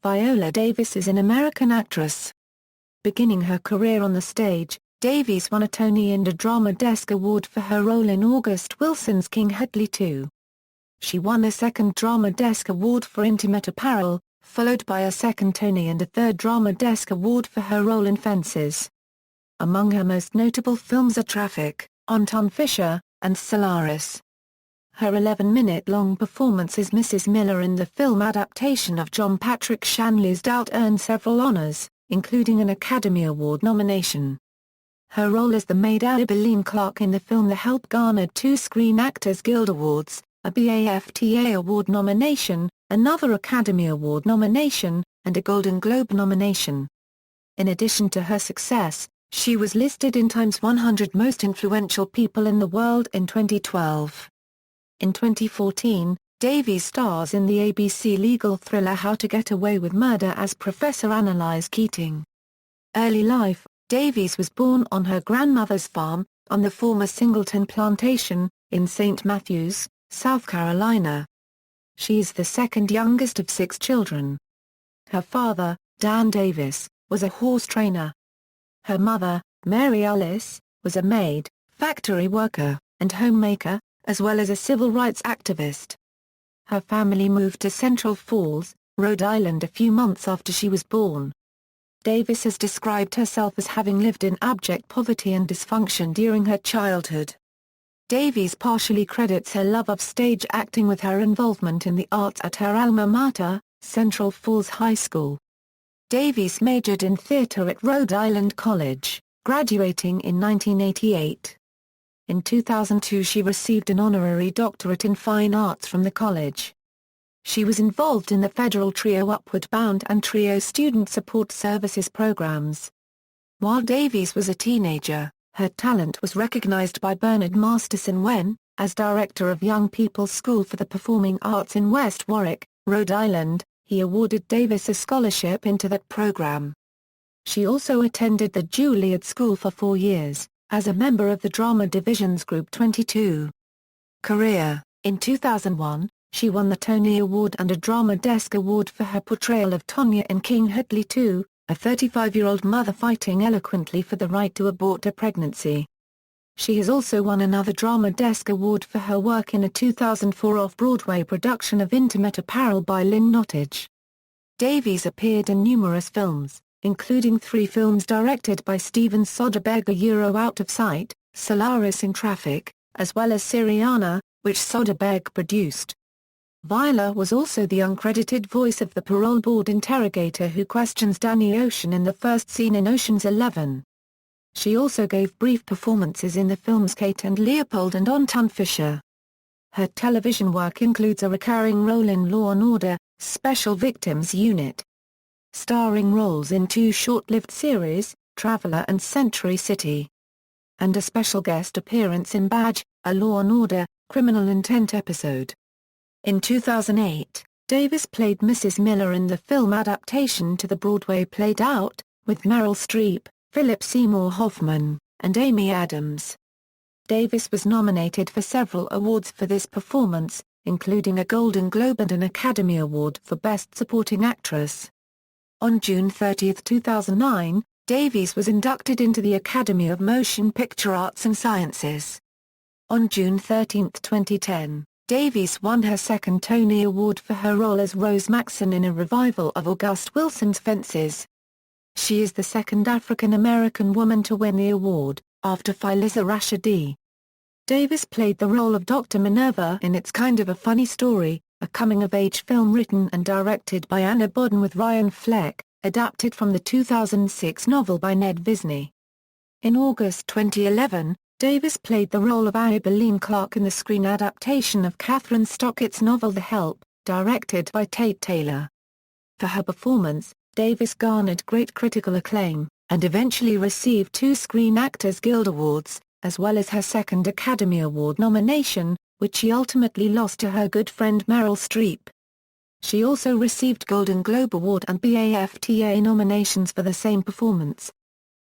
Viola Davis is an American actress. Beginning her career on the stage, Davis won a Tony and a Drama Desk Award for her role in August Wilson's King Hedley II. She won a second Drama Desk Award for Intimate Apparel, followed by a second Tony and a third Drama Desk Award for her role in Fences. Among her most notable films are Traffic, Antwone Fisher, and Solaris. Her 11-minute-long performance as Mrs. Miller in the film adaptation of John Patrick Shanley's Doubt earned several honors, including an Academy Award nomination. Her role as the maid Aibileen Clark in the film The Help garnered 2 Screen Actors Guild Awards, a BAFTA Award nomination, another Academy Award nomination, and a Golden Globe nomination. In addition to her success, she was listed in Time's 100 Most Influential People in the World in 2012. In 2014, Davis stars in the ABC legal thriller How to Get Away with Murder as Professor Annalise Keating. Early life: Davis was born on her grandmother's farm, on the former Singleton Plantation, in St. Matthews, South Carolina. She is the second youngest of 6 children. Her father, Dan Davis, was a horse trainer. Her mother, Mary Alice, was a maid, factory worker, and homemaker, as well as a civil rights activist. Her family moved to Central Falls, Rhode Island a few months after she was born. Davis has described herself as having lived in abject poverty and dysfunction during her childhood. Davis partially credits her love of stage acting with her involvement in the arts at her alma mater, Central Falls High School. Davis majored in theater at Rhode Island College, graduating in 1988. In 2002 she received an honorary doctorate in fine arts from the college. She was involved in the federal Trio Upward Bound and Trio Student Support Services programs. While Davis was a teenager, her talent was recognized by Bernard Masterson when, as director of Young People's School for the Performing Arts in West Warwick, Rhode Island, he awarded Davis a scholarship into that program. She also attended the Juilliard School for 4 years, as a member of the drama division's Group 22. Career: in 2001, she won the Tony Award and a Drama Desk Award for her portrayal of Tonya in King Hedley II, a 35-year-old mother fighting eloquently for the right to abort a pregnancy. She has also won another Drama Desk Award for her work in a 2004 off-Broadway production of Intimate Apparel by Lynn Nottage. Davis appeared in numerous films, including 3 films directed by Steven Soderbergh: Out of Sight, Solaris and Traffic, as well as Syriana, which Soderbergh produced. Viola was also the uncredited voice of the parole board interrogator who questions Danny Ocean in the first scene in Ocean's 11. She also gave brief performances in the films Kate and Leopold and Antwone Fisher. Her television work includes a recurring role in Law & Order, Special Victims Unit. Starring roles in 2 short-lived series, Traveler and Century City. And a special guest appearance in Badge, a Law & Order, Criminal Intent episode. In 2008, Davis played Mrs. Miller in the film adaptation to the Broadway play Doubt, with Meryl Streep, Philip Seymour Hoffman, and Amy Adams. Davis was nominated for several awards for this performance, including a Golden Globe and an Academy Award for Best Supporting Actress. On June 30, 2009, Davis was inducted into the Academy of Motion Picture Arts and Sciences. On June 13, 2010, Davis won her second Tony Award for her role as Rose Maxon in a revival of August Wilson's Fences. She is the second African-American woman to win the award, after Phyllis Rashidi. Davis played the role of Dr. Minerva in It's Kind of a Funny Story, a coming-of-age film written and directed by Anna Bodden with Ryan Fleck, adapted from the 2006 novel by Ned Visney. In August 2011, Davis played the role of Aibileen Clark in the screen adaptation of Catherine Stockett's novel The Help, directed by Tate Taylor. For her performance, Davis garnered great critical acclaim, and eventually received 2 Screen Actors Guild Awards, as well as her second Academy Award nomination, which she ultimately lost to her good friend Meryl Streep. She also received Golden Globe Award and BAFTA nominations for the same performance.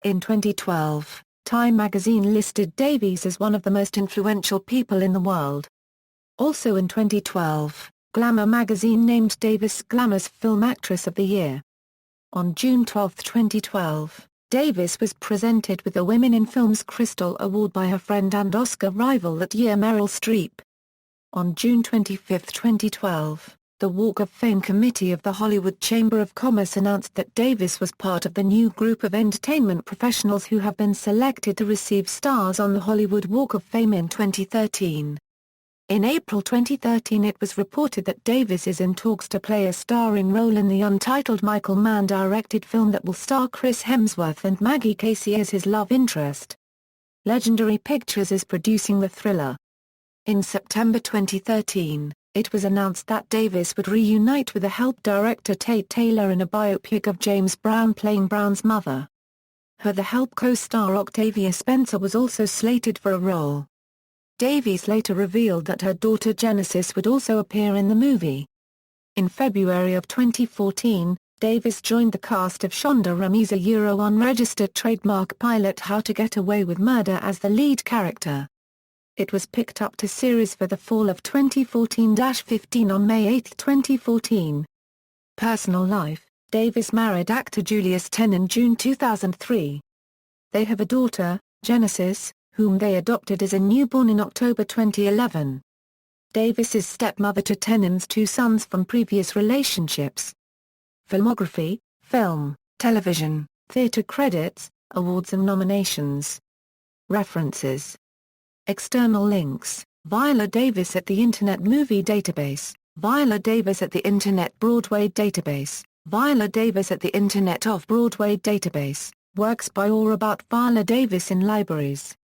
In 2012, Time magazine listed Davis as one of the most influential people in the world. Also in 2012, Glamour magazine named Davis Glamour's Film Actress of the Year. On June 12, 2012, Davis was presented with the Women in Film's Crystal Award by her friend and Oscar rival that year Meryl Streep. On June 25, 2012, the Walk of Fame Committee of the Hollywood Chamber of Commerce announced that Davis was part of the new group of entertainment professionals who have been selected to receive stars on the Hollywood Walk of Fame in 2013. In April 2013 it was reported that Davis is in talks to play a starring role in the untitled Michael Mann-directed film that will star Chris Hemsworth and Maggie Casey as his love interest. Legendary Pictures is producing the thriller. In September 2013, it was announced that Davis would reunite with the Help director Tate Taylor in a biopic of James Brown playing Brown's mother. Her The Help co-star Octavia Spencer was also slated for a role. Davis later revealed that her daughter Genesis would also appear in the movie. In February of 2014, Davis joined the cast of Shonda Rhimes' unregistered trademark pilot How to Get Away with Murder as the lead character. It was picked up to series for the fall of 2014-15 on May 8, 2014. Personal life: Davis married actor Julius Tenn in June 2003. They have a daughter, Genesis, whom they adopted as a newborn in October 2011. Davis is stepmother to Tennan's two sons from previous relationships. Filmography: film, television, theatre credits, awards and nominations. References. External links: Viola Davis at the Internet Movie Database, Viola Davis at the Internet Broadway Database, Viola Davis at the Internet Off-Broadway Database, works by or about Viola Davis in libraries.